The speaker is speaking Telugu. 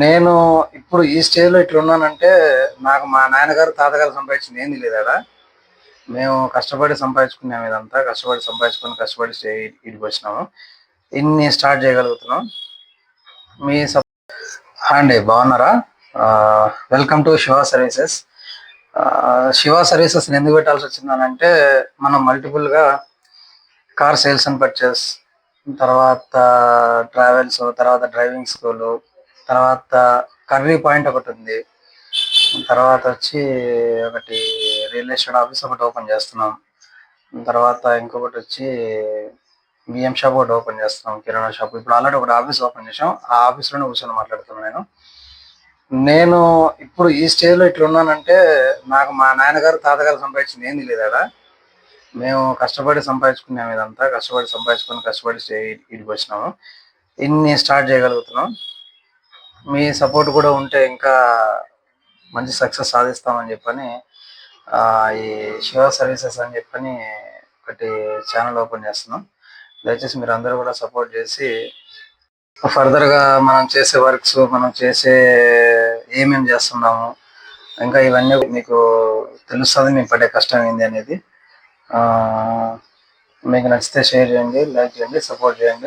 నేను ఇప్పుడు ఈ స్టేజ్‌లో ఇట్లున్నానంటే, నాకు మా నాన్నగారు, తాతగారు సంపాదించింది ఏంది లేదాడ. మేము కష్టపడి సంపాదించుకున్నాం ఇదంతా. కష్టపడి ఈడికొచ్చినాము. ఇన్ని స్టార్ట్ చేయగలుగుతున్నాం. మీ అండి బాగున్నారా? Welcome to Shiva services. Shiva సర్వీసెస్‌ని ఎందుకు పెట్టాల్సొచ్చిందనంటే, మనం మల్టిపుల్‌గా కార్ సేల్స్ అండ్ పర్చేస్, తర్వాత ట్రావెల్స్, తర్వాత డ్రైవింగ్ స్కూలు, తర్వాత కర్రీ పాయింట్ ఒకటుంది. తర్వాత వచ్చి ఒకటి రియల్ ఎస్టేట్ ఆఫీస్ ఒకటి ఓపెన్ చేస్తున్నాం. తర్వాత ఇంకొకటి వచ్చి బియ్యం షాప్ ఒకటి ఓపెన్ చేస్తున్నాం, కిరాణా షాప్. ఇప్పుడు ఆల్రెడీ ఒకటి ఆఫీస్ ఓపెన్ చేసాం. ఆ ఆఫీస్లోనే కూర్చొని మాట్లాడుతున్నాను నేను ఇప్పుడు ఈ స్టేజ్లో ఇట్లున్నానంటే, నాకు మా నాన్నగారు, తాతగారు సంపాదించింది ఏంది లేదాడ. మేము కష్టపడి సంపాదించుకున్నాం ఇదంతా. కష్టపడి ఈడికి వచ్చినాము. ఇన్ని స్టార్ట్ చేయగలుగుతున్నాం. మీ సపోర్ట్ కూడా ఉంటే ఇంకా మంచి సక్సెస్ సాధిస్తామని చెప్పని ఈ శివ సర్వీసెస్ అని చెప్పని ఒకటి ఛానల్ ఓపెన్ చేస్తున్నాం. దయచేసి మీరు అందరూ కూడా సపోర్ట్ చేసి ఫర్దర్గా మనం చేసే వర్క్స్, మనం చేసే ఏమేమి చేస్తున్నాము, ఇంకా ఇవన్నీ మీకు తెలుస్తుంది. మేము పడే కష్టం ఏంది అనేది. మీకు నచ్చితే షేర్ చేయండి, లైక్ చేయండి, సపోర్ట్ చేయండి.